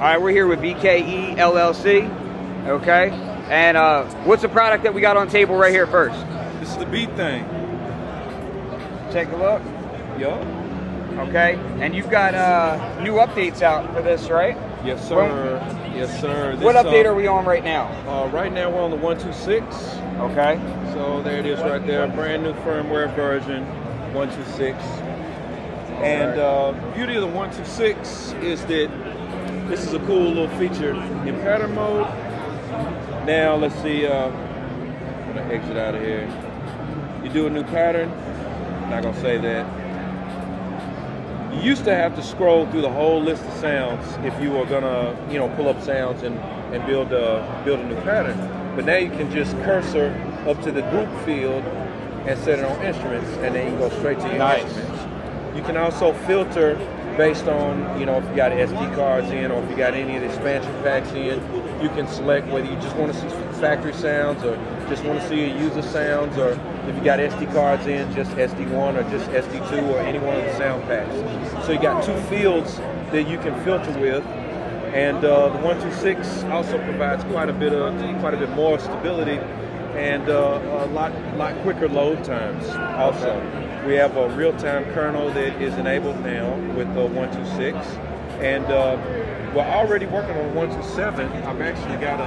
right, we're here with BKE LLC, okay? And what's the product that we got on table right here first? This is the Beat Thang. Take a look. Yup. Okay, and you've got new updates out for this, right? Yes, sir. Yes, sir. What update are we on right now? Right now we're on the 126. Okay. So there it is right there, brand new firmware version, 126. And beauty of the 126 is that this is a cool little feature in pattern mode. Now let's see, I'm gonna exit out of here. You do a new pattern, not gonna say that. You used to have to scroll through the whole list of sounds if you were gonna, pull up sounds and build a new pattern. But now you can just cursor up to the group field and set it on instruments, and then you can go straight to your instruments. You can also filter based on, if you got SD cards in or if you got any of the expansion packs in. You can select whether you just want to see factory sounds or just want to see a user sounds, or if you got SD cards in, just SD1 or just SD2 or any one of the sound packs. So you got two fields that you can filter with, and the 126 also provides quite a bit more stability and a lot quicker load times. Also, we have a Realtime Kernel that is enabled now with the 126, and we're already working on 127. I've actually got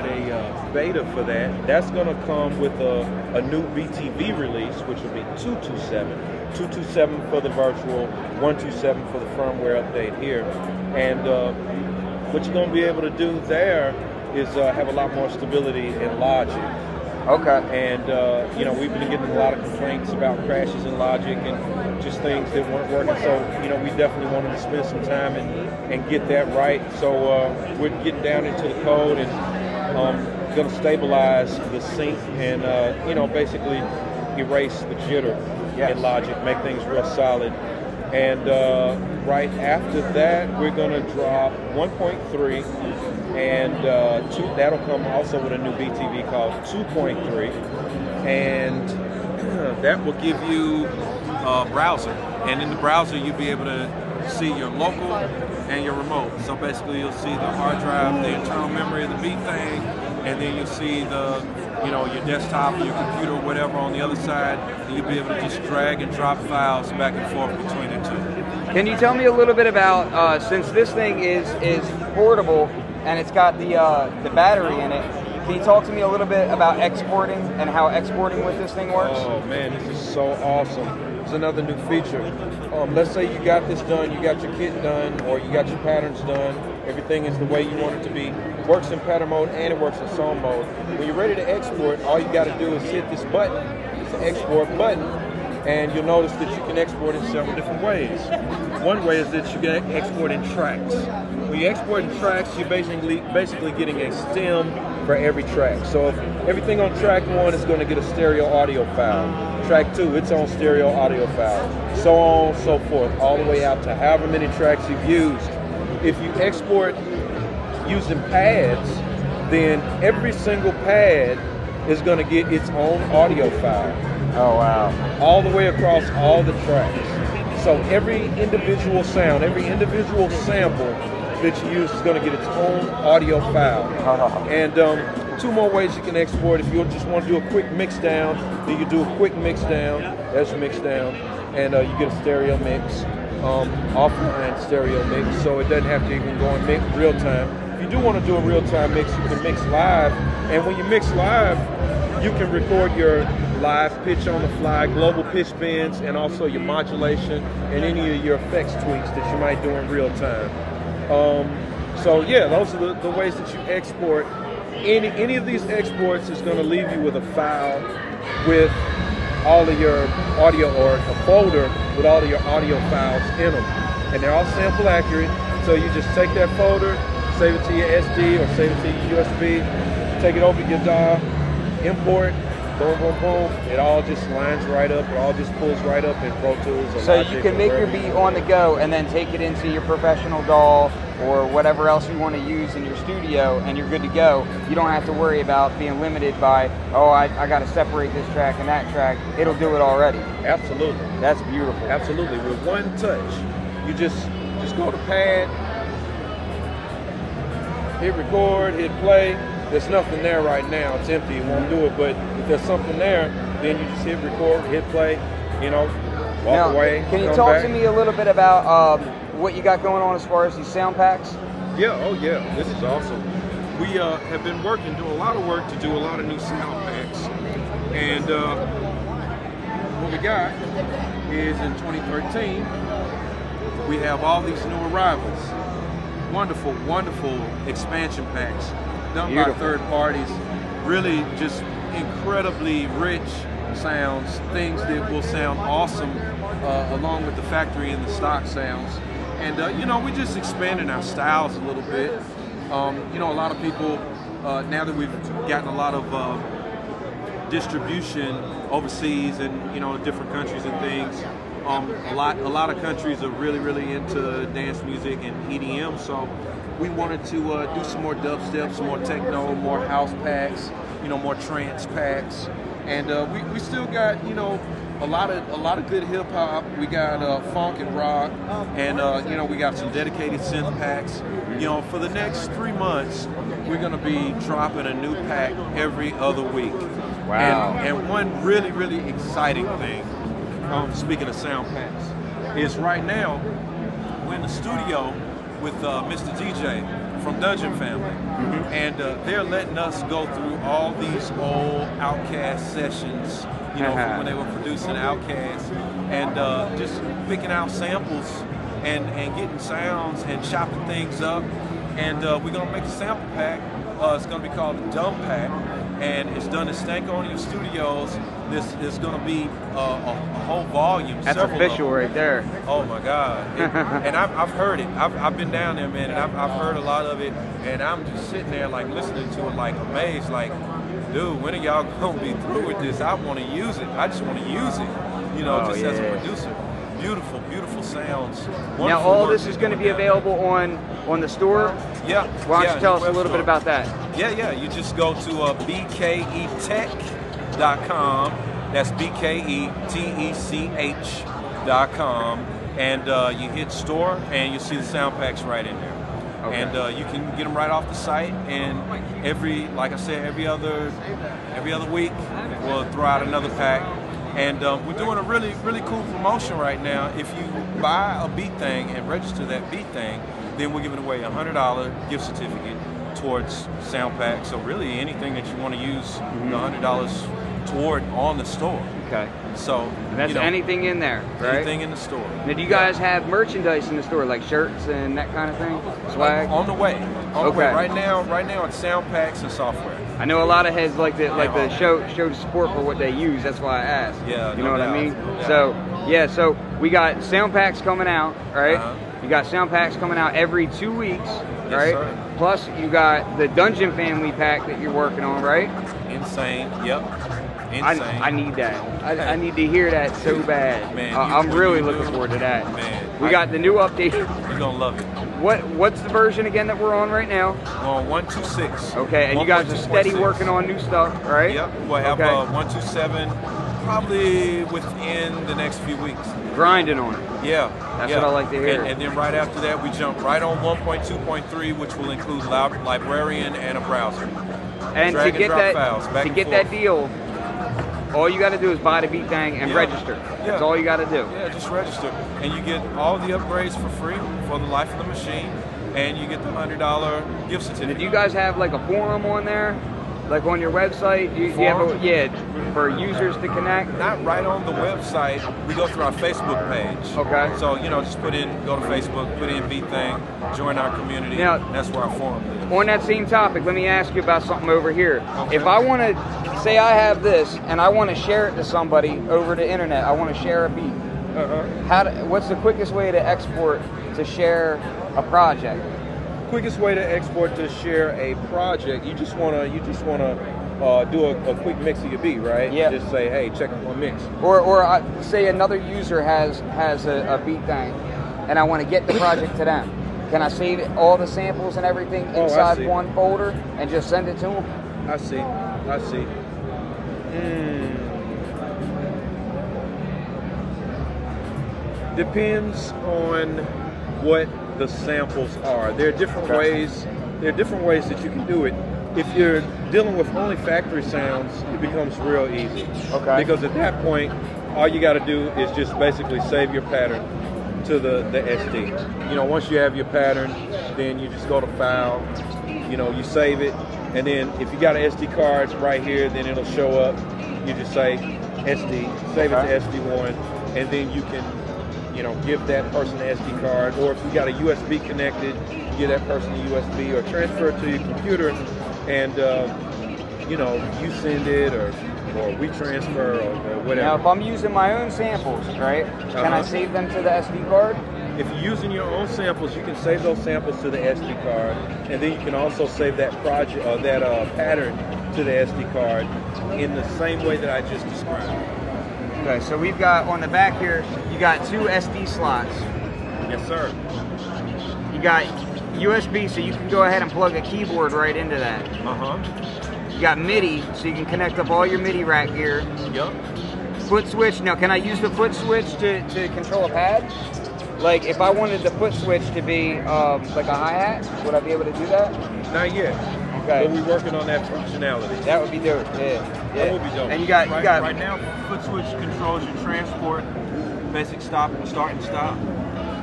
a beta for that. That's going to come with a new BTV release, which will be 227. 227 for the virtual, 127 for the firmware update here. And what you're going to be able to do there is have a lot more stability in Logic. Okay. And we've been getting a lot of complaints about crashes in Logic and just things that weren't working. So we definitely wanted to spend some time and get that right. So we're getting down into the code and going to stabilize the sync and basically erase the jitter in Logic, make things real solid. And right after that, we're going to drop 1.3. And that'll come also with a new BTV called 2.3, and that will give you a browser. And in the browser, you'll be able to see your local and your remote. So basically, you'll see the hard drive, the internal memory of the Beat Thang, and then you'll see the your desktop, your computer, whatever on the other side, and you'll be able to just drag and drop files back and forth between the two. Can you tell me a little bit about since this thing is portable and it's got the battery in it, can you talk to me a little bit about exporting and how exporting with this thing works? Oh man, this is so awesome. It's another new feature. Let's say you got this done, you got your kit done, or you got your patterns done, everything is the way you want it to be. It works in pattern mode and it works in song mode. When you're ready to export, all you got to do is hit this button, it's the export button, and you'll notice that you can export in several different ways. One way is that you can export in tracks. When you export in tracks, you're basically getting a stem for every track. So if everything on track 1 is going to get a stereo audio file. Track 2, its own stereo audio file. So on and so forth, all the way out to however many tracks you've used. If you export using pads, then every single pad is going to get its own audio file. Oh wow. All the way across all the tracks. So every individual sound, every individual sample that you use is going to get its own audio file. And two more ways you can export. If you just want to do a quick mix down, then you do a quick mix down. That's your mix down. And you get a stereo mix, offline stereo mix, so it doesn't have to even go in real time. If you do want to do a real-time mix, you can mix live. And when you mix live, you can record your live pitch on the fly, global pitch bends, and also your modulation and any of your effects tweaks that you might do in real time. So yeah, those are the ways that you export. Any of these exports is going to leave you with a file with all of your audio, or a folder with all of your audio files in them. And they're all sample accurate, so you just take that folder, save it to your SD or save it to your USB, take it over to your DAW, import, boom, boom, boom. It all just lines right up. It all just pulls right up in Pro Tools. Or so Logic, you can make your beat on the go and then take it into your professional DAW or whatever else you want to use in your studio, and you're good to go. You don't have to worry about being limited by, oh, I got to separate this track and that track. It'll do it already. Absolutely. That's beautiful. Absolutely. With one touch, you just go to pad, hit record, hit play. There's nothing there right now. It's empty. It won't do it. But if there's something there, then you just hit record, hit play, you know, walk away. Can you talk to me a little bit about what you got going on as far as these sound packs? Yeah, oh yeah, this is awesome. We have been doing a lot of work to do a lot of new sound packs. And what we got is in 2013, we have all these new arrivals. Wonderful, wonderful expansion packs done by third parties. Really just incredibly rich sounds, things that will sound awesome along with the factory and the stock sounds. And you know, we're just expanding our styles a little bit. You know, a lot of people, now that we've gotten a lot of distribution overseas and, you know, different countries and things, a lot of countries are really into dance music and EDM, so we wanted to do some more dubstep, some more techno, more house packs, you know, more trance packs. And we still got, you know, a lot of good hip hop. We got funk and rock, and you know, we got some dedicated synth packs. You know, for the next 3 months, we're gonna be dropping a new pack every other week. Wow! And one really exciting thing, speaking of sound packs, is right now we're in the studio with Mr. DJ from Dungeon Family, and they're letting us go through all these old Outkast sessions, you know, from when they were producing Outkast, and just picking out samples and getting sounds and chopping things up. And we're gonna make a sample pack. It's gonna be called the Dumb Pack, and it's done at Stankonia Studios. This is gonna be a whole volume. That's official right there. Oh my God! And I've heard it. I've been down there, man, and I've heard a lot of it. And I'm just sitting there, like, listening to it, like, amazed, like, dude, when are y'all gonna be through with this? I want to use it. I just want to use it, you know, as a producer. Beautiful sounds. Wonderful now all this is going to be available on the store? Yeah. Why don't you tell us a little bit about that? Yeah. You just go to BKEtech.com. That's BKETECH.com, and you hit store, and you see the sound packs right in there. Okay. And you can get them right off the site, and like I said, every other week we'll throw out another pack. And we're doing a really cool promotion right now. If you buy a Beat Thang and register that Beat Thang, then we're giving away a $100 gift certificate towards sound pack. So really anything that you want to use the $100 toward on the store. Okay. So and that's, you know, anything in there, right? Anything in the store. Now, do you guys have merchandise in the store, like shirts and that kind of thing? Swag? On the way. On the way. Right now it's sound packs and software. I know a lot of heads like the show the support for what they use. That's why I asked. Yeah. You know what I mean? Yeah. So we got sound packs coming out, right? You got sound packs coming out every 2 weeks, right? Yes, sir. Plus you got the Dungeon Family pack that you're working on, right? Insane. Yep. Insane. I need that. I need to hear that so bad. Man, I'm really looking forward to that. Man, we got the new update. You're gonna love it. What's the version again that we're on right now? We're on 126. Okay, and you guys are steady working on new stuff, right? Yep. We'll have 127 probably within the next few weeks. Grinding on it. Yeah. That's what I like to hear. And then right after that, we jump right on 1.2.3, which will include Librarian and a browser. And to get that deal, all you got to do is buy the Beat Thang and register. That's all you got to do. Yeah, just register. And you get all the upgrades for free for the life of the machine. And you get the $100 gift certificate. And do you guys have like a forum on there? Like on your website? Do you have for users to connect? Not right on the website. We go through our Facebook page. Okay. So, you know, just go to Facebook, put in Beat Thang, join our community. Now, that's where our forum is. On that same topic, let me ask you about something over here. Okay. If I want to, say I have this, and I want to share it to somebody over the internet, I want to share a beat. What's the quickest way to export to share a project? Quickest way to export to share a project, you just wanna do a quick mix of your beat, right? Yeah. Just say, hey, check out my mix. Or say another user has a Beat Thang, and I want to get the project to them. Can I save all the samples and everything inside one folder and just send it to them? I see. Depends on what the samples are. There are different ways there are different ways that you can do it. If you're dealing with only factory sounds, it becomes real easy. Okay. Because at that point, all you got to do is just basically save your pattern to the SD. You know, once you have your pattern, then you just go to File, you know, you save it, and then if you got an SD card right here, then it'll show up. You just say SD, save it to SD1, and then you can, you know, give that person an SD card, or if you got a USB connected, you give that person a USB, or transfer it to your computer, and you know, you send it, or we transfer, or whatever. Now, if I'm using my own samples, right, can I save them to the SD card? If you're using your own samples, you can save those samples to the SD card, and then you can also save that project or that pattern to the SD card in the same way that I just described. Okay, so we've got on the back here, you got 2 SD slots. Yes, sir. You got USB, so you can go ahead and plug a keyboard right into that. You got MIDI, so you can connect up all your MIDI rack gear. Yep. Foot switch. Now, can I use the foot switch to control a pad? Like, if I wanted the foot switch to be like a hi-hat, would I be able to do that? Not yet. Okay. But we're working on that functionality. That would be dope. Yeah. That would be dope. And you got right now, foot switch controls your transport, basic start and stop,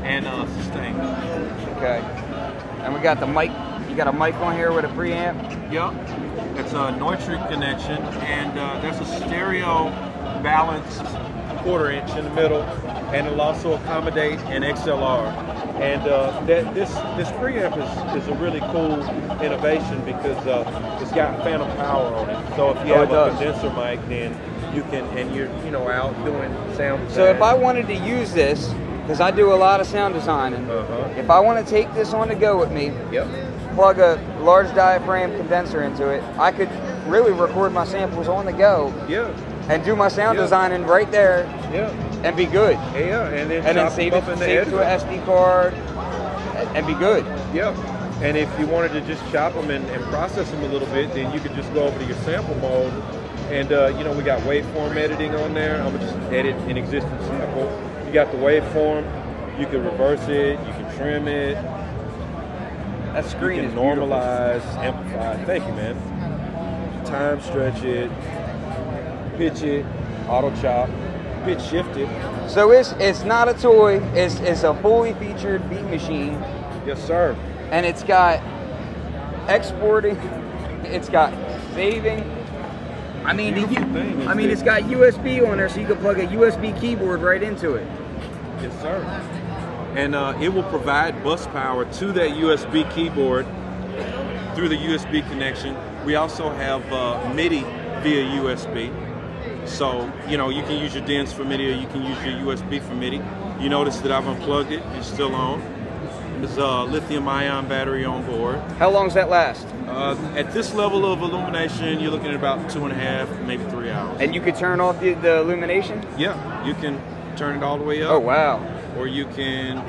and sustain. Okay. And we got the mic. You got a mic on here with a preamp. Yep. It's a Neutrik connection, and there's a stereo balanced 1/4 inch in the middle, and it'll also accommodate an XLR. And this preamp is a really cool innovation because it's got phantom power on it. So if you have a condenser mic, then you can, and you're out doing sound design. So if I wanted to use this, because I do a lot of sound designing, if I want to take this on the go with me, plug a large diaphragm condenser into it, I could really record my samples on the go. And do my sound designing right there. And be good. And then save it to an SD card and be good. And if you wanted to just chop them and process them a little bit, then you could just go over to your sample mode. And we got waveform editing on there. I'm gonna just edit an existing sample. You got the waveform. You can reverse it. You can trim it. That screen you can normalize, amplify. Thank you, man. Time stretch it, pitch it, auto chop, pitch shift it. So it's not a toy. It's a fully featured beat machine. Yes, sir. And it's got exporting. It's got saving. I mean, it's got USB on there, so you can plug a USB keyboard right into it. Yes, sir. And it will provide bus power to that USB keyboard through the USB connection. We also have MIDI via USB. So, you can use your DINs for MIDI, or you can use your USB for MIDI. You notice that I've unplugged it. It's still on. There's a lithium-ion battery on board. How long does that last? At this level of illumination, you're looking at about 2.5, maybe 3 hours. And you could turn off the illumination? Yeah, you can turn it all the way up. Oh, wow. Or you can,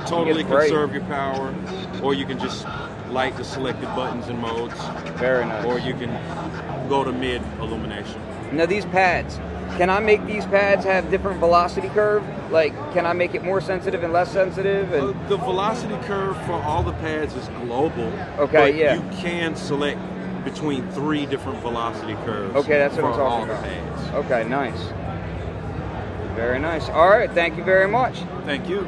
totally conserve your power, or you can just light the selected buttons and modes. Very nice. Or you can go to mid illumination. Now these pads, can I make these pads have different velocity curve? Like, can I make it more sensitive and less sensitive? And the velocity curve for all the pads is global. Okay, but yeah. You can select between 3 different velocity curves. Okay, that's what I'm talking about. For all the pads. Okay, nice. Very nice. All right, thank you very much. Thank you.